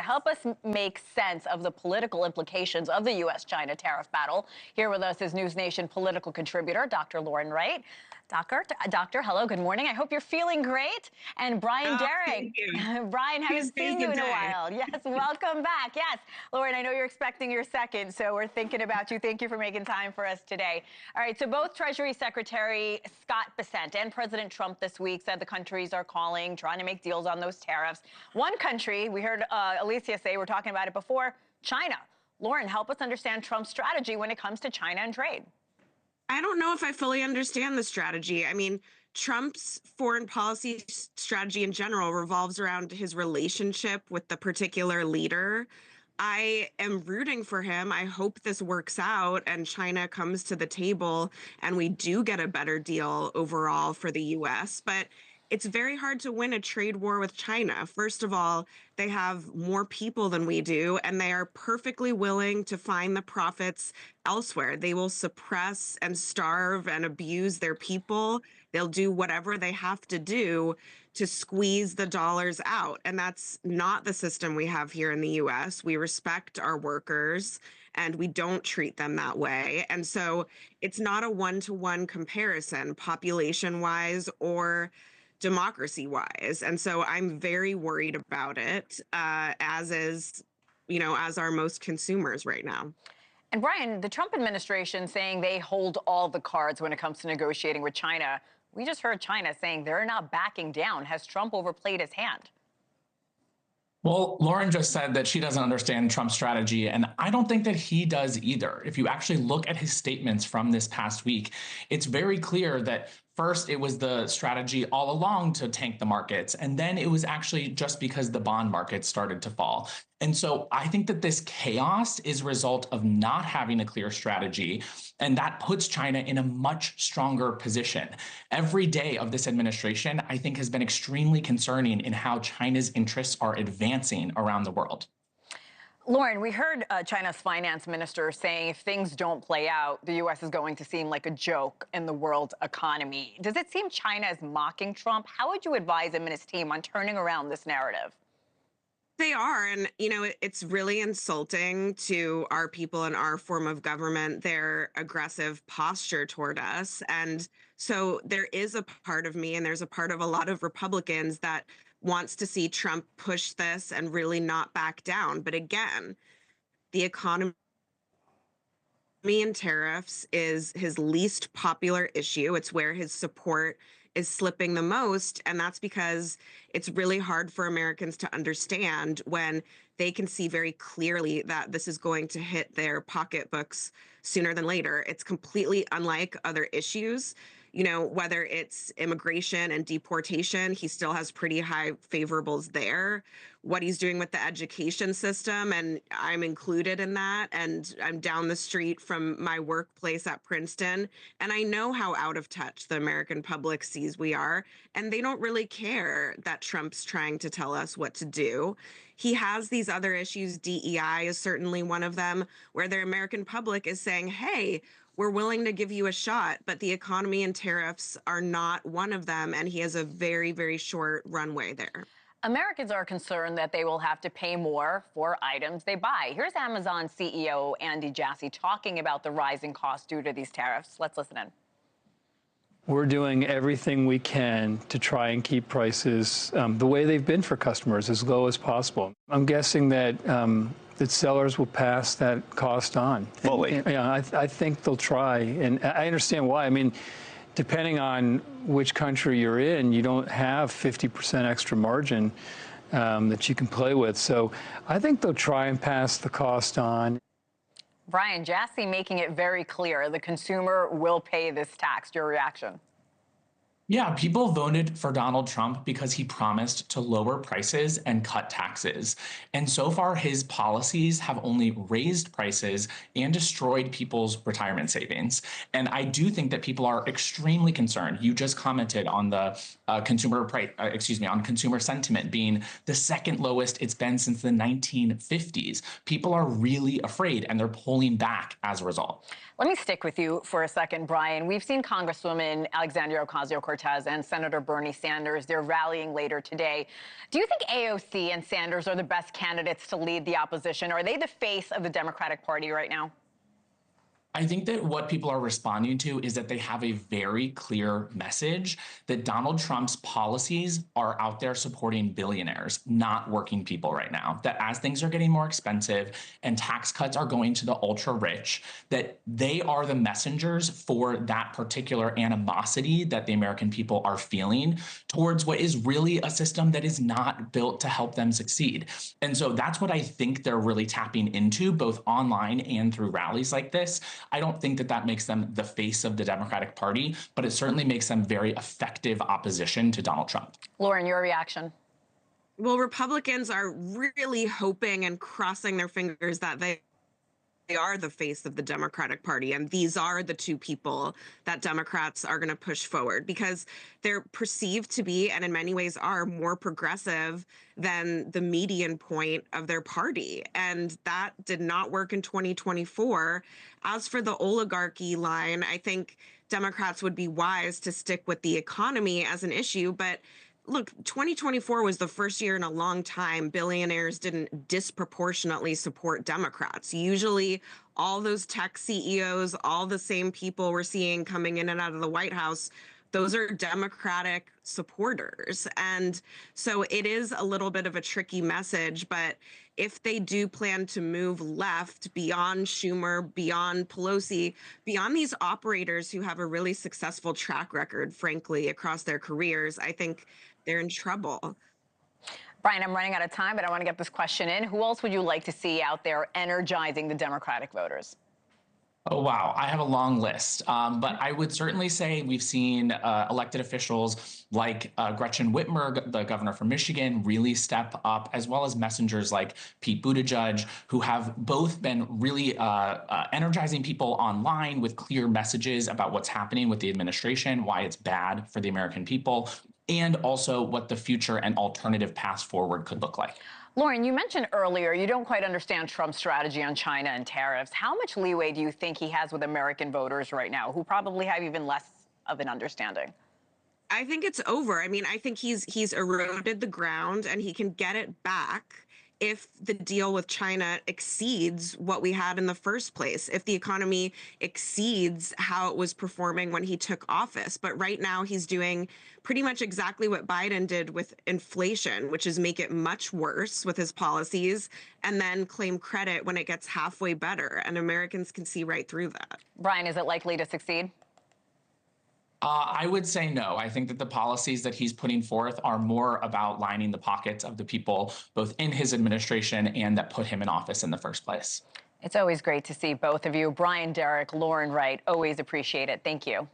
help us make sense of the political implications of the U.S.-China tariff battle. Here with us is NewsNation political contributor, Dr. Lauren Wright. Doctor, hello, good morning. I hope you're feeling great. And Brian Daring. Brian, haven't seen you in a while. Yes, welcome back. Yes, Lauren, I know you're expecting your second, so we're thinking about you. Thank you for making time for us today. All right, so both Treasury Secretary Scott Bessent and President Trump this week said the countries are calling, trying to make deals on those tariffs. One country, we heard Alicia say, we're talking about it before, China. Lauren, help us understand Trump's strategy when it comes to China and trade. I don't know if I fully understand the strategy. I mean, Trump's foreign policy strategy in general revolves around his relationship with the particular leader. I am rooting for him. I hope this works out and China comes to the table and we do get a better deal overall for the US. But it's very hard to win a trade war with China. First of all, they have more people than we do, and they are perfectly willing to find the profits elsewhere. They will suppress and starve and abuse their people. They'll do whatever they have to do to squeeze the dollars out. And that's not the system we have here in the US. We respect our workers and we don't treat them that way. And so it's not a one-to-one comparison, population-wise or democracy-wise. And so I'm very worried about it, as are most consumers right now. And Brian, the Trump administration saying they hold all the cards when it comes to negotiating with China. We just heard China saying they're not backing down. Has Trump overplayed his hand? Well, Lauren just said that she doesn't understand Trump's strategy, and I don't think that he does either. If you actually look at his statements from this past week, it's very clear that first, it was the strategy all along to tank the markets, and then it was actually just because the bond market started to fall. And so I think that this chaos is a result of not having a clear strategy, and that puts China in a much stronger position. Every day of this administration, I think, has been extremely concerning in how China's interests are advancing around the world. Lauren, we heard China's finance minister saying if things don't play out, the U.S. is going to seem like a joke in the world economy. Does it seem China is mocking Trump? How would you advise him and his team on turning around this narrative? They are. And, it's really insulting to our people and our form of government, their aggressive posture toward us. And so there is a part of me, and there's a part of a lot of Republicans that wants to see Trump push this and really not back down. But again, the economy and tariffs is his least popular issue. It's where his support is slipping the most. And that's because it's really hard for Americans to understand when they can see very clearly that this is going to hit their pocketbooks sooner than later. It's completely unlike other issues. Whether it's immigration and deportation, he still has pretty high favorables there. What he's doing with the education system, and I'm included in that, and I'm down the street from my workplace at Princeton, and I know how out of touch the American public sees we are, and they don't really care that Trump's trying to tell us what to do. He has these other issues. DEI is certainly one of them, where the American public is saying, hey, we're willing to give you a shot, but the economy and tariffs are not one of them, and he has a very, very short runway there. Americans are concerned that they will have to pay more for items they buy. Here's Amazon CEO Andy Jassy talking about the rising costs due to these tariffs. Let's listen in. We're doing everything we can to try and keep prices the way they've been for customers, as low as possible. I'm guessing that that sellers will pass that cost on. Fully. I think they'll try, and I understand why. I mean, depending on which country you're in, you don't have 50% extra margin that you can play with. So I think they'll try and pass the cost on. Brian, Jassy making it very clear the consumer will pay this tax. Your reaction? Yeah, people voted for Donald Trump because he promised to lower prices and cut taxes. And so far, his policies have only raised prices and destroyed people's retirement savings. And I do think that people are extremely concerned. You just commented on the consumer sentiment being the second lowest it's been since the 1950s. People are really afraid, and they're pulling back as a result. Let me stick with you for a second, Brian. We've seen Congresswoman Alexandria Ocasio-Cortez Cortez and Senator Bernie Sanders. They're rallying later today. Do you think AOC and Sanders are the best candidates to lead the opposition? Are they the face of the Democratic Party right now? I think that what people are responding to is that they have a very clear message that Donald Trump's policies are out there supporting billionaires, not working people right now. That as things are getting more expensive and tax cuts are going to the ultra rich, that they are the messengers for that particular animosity that the American people are feeling towards what is really a system that is not built to help them succeed. And so that's what I think they're really tapping into, both online and through rallies like this. I don't think that that makes them the face of the Democratic Party, but it certainly makes them very effective opposition to Donald Trump. Lauren, your reaction? Well, Republicans are really hoping and crossing their fingers that they are the face of the Democratic Party. And these are the two people that Democrats are going to push forward because they're perceived to be, and in many ways are, more progressive than the median point of their party. And that did not work in 2024. As for the oligarchy line, I think Democrats would be wise to stick with the economy as an issue, but look, 2024 was the first year in a long time billionaires didn't disproportionately support Democrats. Usually, all those tech CEOs, all the same people we're seeing coming in and out of the White House, those are Democratic supporters. And so it is a little bit of a tricky message, but if they do plan to move left beyond Schumer, beyond Pelosi, beyond these operators who have a really successful track record, frankly, across their careers, I think they're in trouble. Brian, I'm running out of time, but I want to get this question in. Who else would you like to see out there energizing the Democratic voters? Oh, wow. I have a long list. But I would certainly say we've seen elected officials like Gretchen Whitmer, the governor from Michigan, really step up, as well as messengers like Pete Buttigieg, who have both been really energizing people online with clear messages about what's happening with the administration, why it's bad for the American people, and also what the future and alternative paths forward could look like. Lauren, you mentioned earlier you don't quite understand Trump's strategy on China and tariffs. How much leeway do you think he has with American voters right now, who probably have even less of an understanding? I think it's over. I mean, I think he's eroded the ground and he can get it back if the deal with China exceeds what we had in the first place, if the economy exceeds how it was performing when he took office. But right now he's doing pretty much exactly what Biden did with inflation, which is make it much worse with his policies and then claim credit when it gets halfway better. And Americans can see right through that. Brian, is it likely to succeed? I would say no. I think that the policies that he's putting forth are more about lining the pockets of the people, both in his administration and that put him in office in the first place. It's always great to see both of you. Brian, Derek, Lauren Wright, always appreciate it. Thank you.